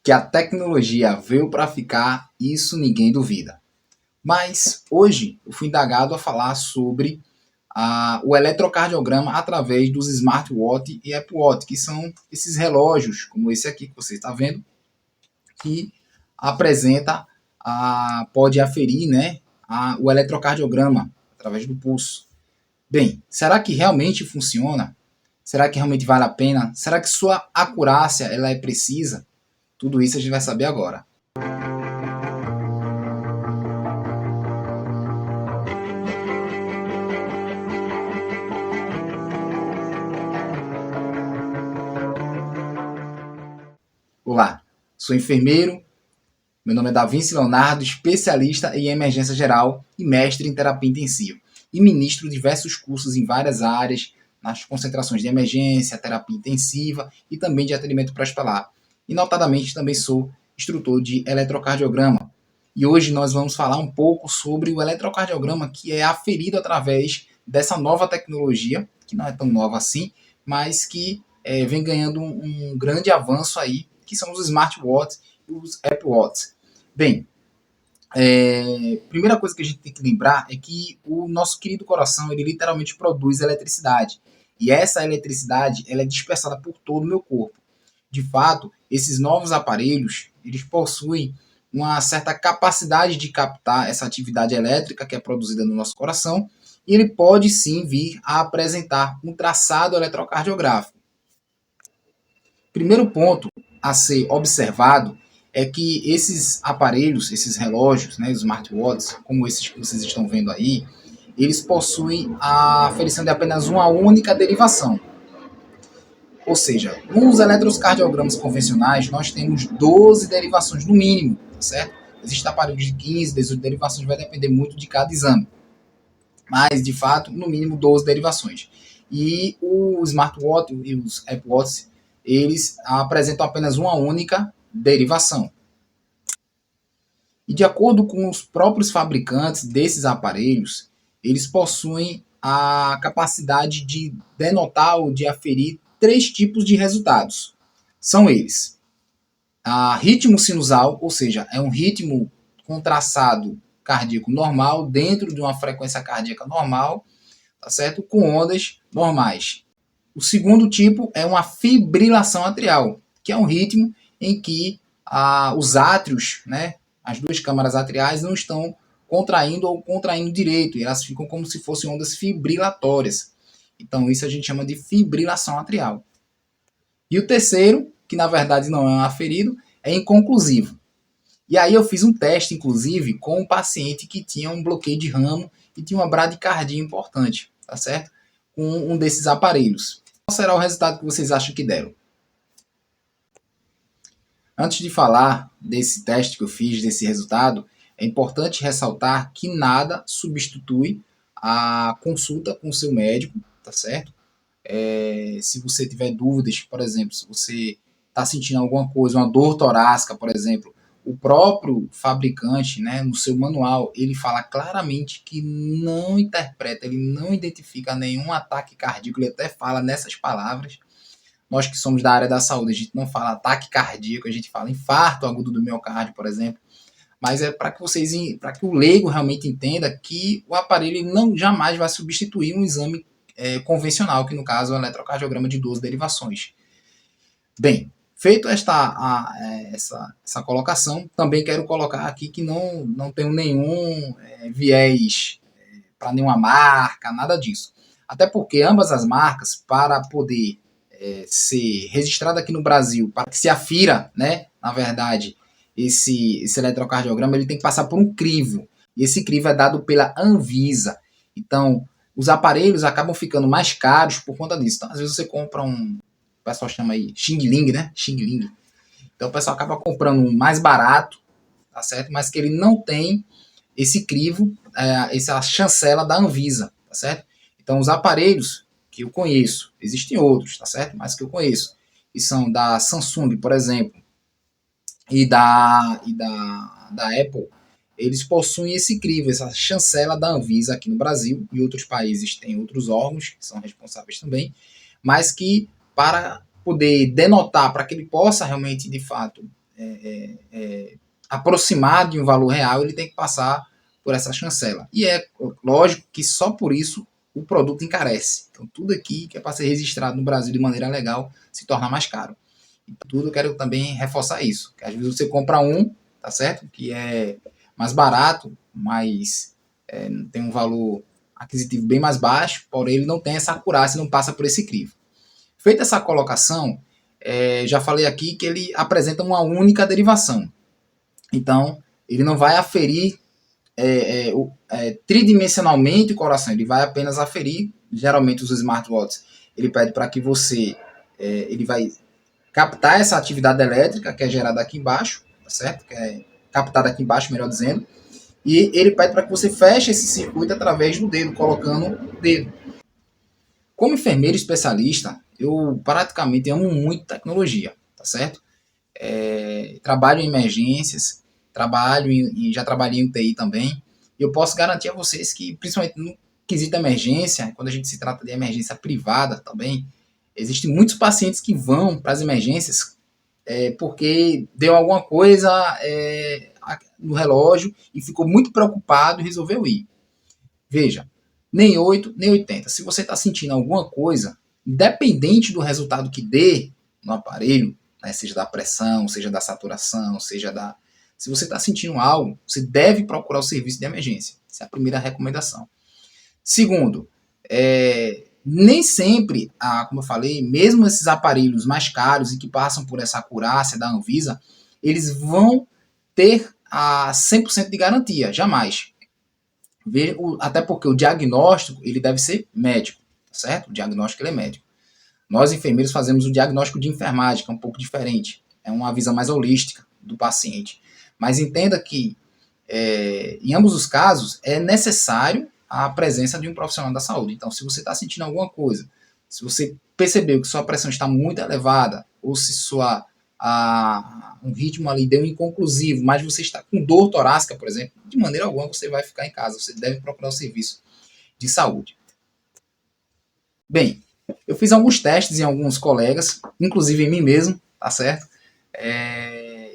Que a tecnologia veio para ficar, isso ninguém duvida. Mas hoje eu fui indagado a falar sobre o eletrocardiograma através dos smartwatch e Apple Watch, que são esses relógios, como esse aqui que você está vendo, que apresenta, pode aferir, né, o eletrocardiograma através do pulso. Bem, será que realmente funciona? Será que realmente vale a pena? Será que sua acurácia ela é precisa? Tudo isso a gente vai saber agora. Olá, sou enfermeiro, meu nome é Davinci Leonardo, especialista em emergência geral e mestre em terapia intensiva. E ministro diversos cursos em várias áreas, nas concentrações de emergência, terapia intensiva e também de atendimento pré-hospitalar. E notadamente também sou instrutor de eletrocardiograma. E hoje nós vamos falar um pouco sobre o eletrocardiograma que é aferido através dessa nova tecnologia, que não é tão nova assim, mas que vem ganhando um grande avanço aí, que são os smartwatches e os Apple Watch. Bem, primeira coisa que a gente tem que lembrar é que o nosso querido coração, ele literalmente produz eletricidade. E essa eletricidade, ela é dispersada por todo o meu corpo. De fato, esses novos aparelhos, eles possuem uma certa capacidade de captar essa atividade elétrica que é produzida no nosso coração, e ele pode sim vir a apresentar um traçado eletrocardiográfico. Primeiro ponto a ser observado é que esses aparelhos, esses relógios, né, os smartwatches, como esses que vocês estão vendo aí, eles possuem a aferição de apenas uma única derivação. Ou seja, nos eletrocardiogramas convencionais, nós temos 12 derivações no mínimo, tá certo? Existem aparelhos de 15, 18 derivações, vai depender muito de cada exame. Mas, de fato, no mínimo 12 derivações. E o smartwatch e os Apple Watch, eles apresentam apenas uma única derivação. E de acordo com os próprios fabricantes desses aparelhos, eles possuem a capacidade de denotar ou de aferir 3 tipos de resultados. São eles: ritmo sinusal, ou seja, é um ritmo com traçado cardíaco normal dentro de uma frequência cardíaca normal, tá certo? Com ondas normais. O segundo tipo é uma fibrilação atrial, que é um ritmo em que os átrios, né, as duas câmaras atriais não estão contraindo ou contraindo direito, e elas ficam como se fossem ondas fibrilatórias. Então isso a gente chama de fibrilação atrial. E o terceiro, que na verdade não é um aferido, é inconclusivo. E aí eu fiz um teste, inclusive, com um paciente que tinha um bloqueio de ramo e tinha uma bradicardia importante, tá certo? Com um desses aparelhos. Qual será o resultado que vocês acham que deram? Antes de falar desse teste que eu fiz, desse resultado, é importante ressaltar que nada substitui a consulta com o seu médico, tá certo? Se você tiver dúvidas, por exemplo, se você está sentindo alguma coisa, uma dor torácica, por exemplo, o próprio fabricante, né, no seu manual, ele fala claramente que não interpreta, ele não identifica nenhum ataque cardíaco, ele até fala nessas palavras. Nós que somos da área da saúde, a gente não fala ataque cardíaco, a gente fala infarto agudo do miocárdio, por exemplo. Mas é para que o leigo realmente entenda que o aparelho não jamais vai substituir um exame convencional, que no caso é o eletrocardiograma de 12 derivações. Bem, feito essa colocação, também quero colocar aqui que não tenho nenhum viés para nenhuma marca, nada disso. Até porque ambas as marcas, para poder ser registrada aqui no Brasil, para que se afira, né, na verdade, esse eletrocardiograma, ele tem que passar por um crivo. E esse crivo é dado pela Anvisa. Então, os aparelhos acabam ficando mais caros por conta disso. Então, às vezes você compra o pessoal chama aí Xing Ling, né? Xing Ling. Então, o pessoal acaba comprando um mais barato, tá certo? Mas que ele não tem esse crivo, essa chancela da Anvisa, tá certo? Então, os aparelhos que eu conheço, existem outros, tá certo? Mas que eu conheço, que são da Samsung, por exemplo, e da Apple, eles possuem esse crivo, essa chancela da Anvisa aqui no Brasil, e outros países têm outros órgãos que são responsáveis também, mas que para poder denotar, para que ele possa realmente, de fato, aproximar de um valor real, ele tem que passar por essa chancela. E é lógico que só por isso o produto encarece. Então, tudo aqui que é para ser registrado no Brasil de maneira legal se torna mais caro. Então, tudo eu quero também reforçar isso. Que às vezes você compra um, tá certo? Que é mais barato, mas tem um valor aquisitivo bem mais baixo, porém ele não tem essa acurácia, não passa por esse crivo. Feita essa colocação, já falei aqui que ele apresenta uma única derivação. Então, ele não vai aferir tridimensionalmente o coração, ele vai apenas aferir, geralmente os smartwatches, ele pede para que você, ele vai captar essa atividade elétrica que é gerada aqui embaixo, tá certo? Que é captada aqui embaixo, melhor dizendo, e ele pede para que você feche esse circuito através do dedo, colocando o dedo. Como enfermeiro especialista, eu praticamente amo muito tecnologia, tá certo? Trabalho em emergências, já trabalhei em UTI também, e eu posso garantir a vocês que, principalmente no quesito emergência, quando a gente se trata de emergência privada também, existem muitos pacientes que vão para as emergências porque deu alguma coisa no relógio e ficou muito preocupado e resolveu ir. Veja, nem 8, nem 80. Se você está sentindo alguma coisa, independente do resultado que dê no aparelho, né, seja da pressão, seja da saturação, seja da... Se você está sentindo algo, você deve procurar o serviço de emergência. Essa é a primeira recomendação. Segundo, nem sempre, como eu falei, mesmo esses aparelhos mais caros e que passam por essa acurácia da Anvisa, eles vão ter a 100% de garantia, jamais. Até porque o diagnóstico ele deve ser médico, certo? O diagnóstico ele é médico. Nós, enfermeiros, fazemos o diagnóstico de enfermagem, que é um pouco diferente. É uma visão mais holística do paciente. Mas entenda que, em ambos os casos, é necessário a presença de um profissional da saúde. Então, se você está sentindo alguma coisa, se você percebeu que sua pressão está muito elevada, ou se um ritmo ali deu inconclusivo, mas você está com dor torácica, por exemplo, de maneira alguma você vai ficar em casa, você deve procurar o serviço de saúde. Bem, eu fiz alguns testes em alguns colegas, inclusive em mim mesmo, tá certo?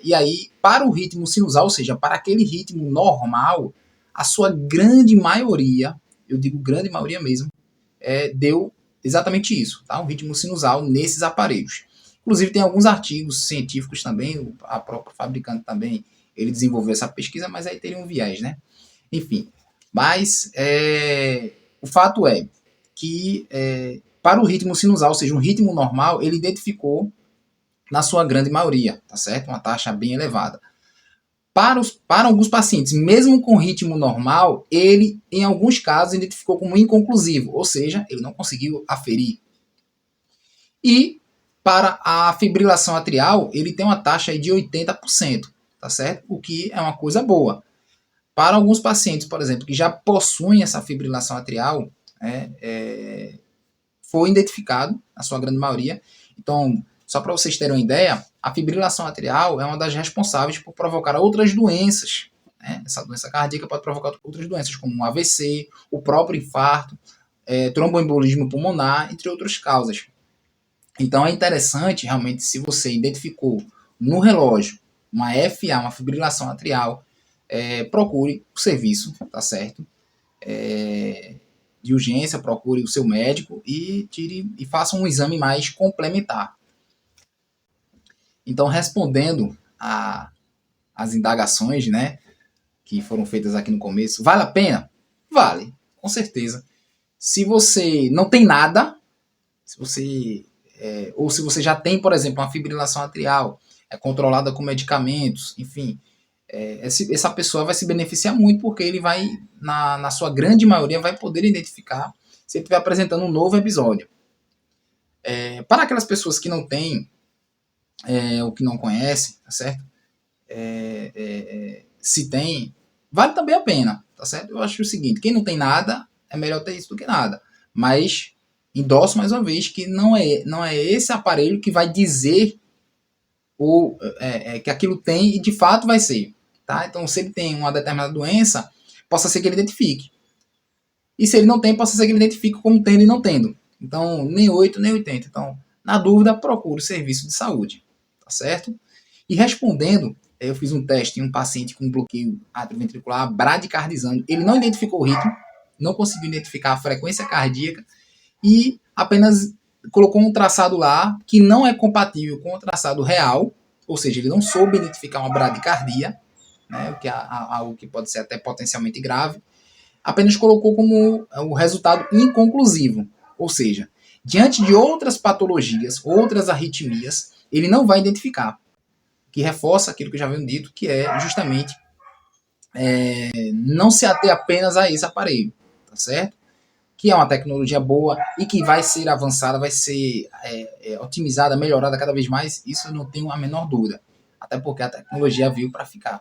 E aí, para o ritmo sinusal, ou seja, para aquele ritmo normal, a sua grande maioria, eu digo grande maioria mesmo, deu exatamente isso, tá? Um ritmo sinusal nesses aparelhos. Inclusive tem alguns artigos científicos também, a própria fabricante também, ele desenvolveu essa pesquisa, mas aí teria um viés, né? Enfim, mas o fato é que para o ritmo sinusal, ou seja, um ritmo normal, ele identificou na sua grande maioria, tá certo? Uma taxa bem elevada. Para alguns pacientes, mesmo com ritmo normal, ele, em alguns casos, identificou como inconclusivo, ou seja, ele não conseguiu aferir. E para a fibrilação atrial, ele tem uma taxa de 80%, tá certo? O que é uma coisa boa. Para alguns pacientes, por exemplo, que já possuem essa fibrilação atrial, foi identificado, na sua grande maioria. Então, só para vocês terem uma ideia, a fibrilação atrial é uma das responsáveis por provocar outras doenças. Né? Essa doença cardíaca pode provocar outras doenças, como um AVC, o próprio infarto, tromboembolismo pulmonar, entre outras causas. Então, é interessante, realmente, se você identificou no relógio uma FA, uma fibrilação atrial, procure o serviço, tá certo? De urgência, procure o seu médico e faça um exame mais complementar. Então, respondendo às indagações, né, que foram feitas aqui no começo, vale a pena? Vale, com certeza. Se você não tem nada, ou se você já tem, por exemplo, uma fibrilação atrial, é controlada com medicamentos, enfim, essa pessoa vai se beneficiar muito, porque ele vai, na sua grande maioria, vai poder identificar se ele estiver apresentando um novo episódio. Para aquelas pessoas que não têm, ou que não conhecem, tá certo? Se tem, vale também a pena, tá certo? Eu acho o seguinte, quem não tem nada, é melhor ter isso do que nada. Mas endosso mais uma vez que não é esse aparelho que vai dizer que aquilo tem e de fato vai ser. Tá? Então, se ele tem uma determinada doença, possa ser que ele identifique. E se ele não tem, possa ser que ele identifique como tendo e não tendo. Então, nem 8, nem 80. Então, na dúvida, procure o serviço de saúde. Tá certo? E respondendo, eu fiz um teste em um paciente com bloqueio atrioventricular bradicardizando. Ele não identificou o ritmo, não conseguiu identificar a frequência cardíaca e apenas colocou um traçado lá que não é compatível com o traçado real, ou seja, ele não soube identificar uma bradicardia, né, o que é algo que pode ser até potencialmente grave, apenas colocou como o resultado inconclusivo, ou seja, diante de outras patologias, outras arritmias, ele não vai identificar, que reforça aquilo que eu já havia dito, que é justamente não se ater apenas a esse aparelho, tá certo? Que é uma tecnologia boa e que vai ser avançada, vai ser otimizada, melhorada cada vez mais, isso eu não tenho a menor dúvida, até porque a tecnologia veio para ficar.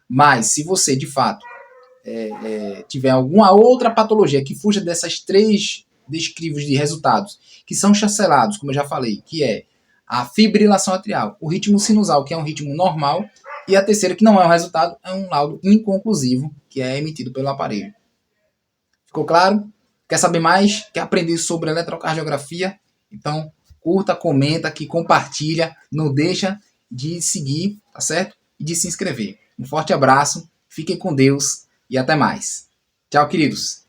Mas se você, de fato, tiver alguma outra patologia que fuja dessas 3 descrivos de resultados, que são chancelados, como eu já falei, que é a fibrilação atrial, o ritmo sinusal, que é um ritmo normal, e a terceira, que não é um resultado, é um laudo inconclusivo, que é emitido pelo aparelho. Ficou claro? Quer saber mais? Quer aprender sobre eletrocardiografia? Então, curta, comenta aqui, compartilha, não deixa de seguir, tá certo? E de se inscrever. Um forte abraço, fiquem com Deus e até mais. Tchau, queridos!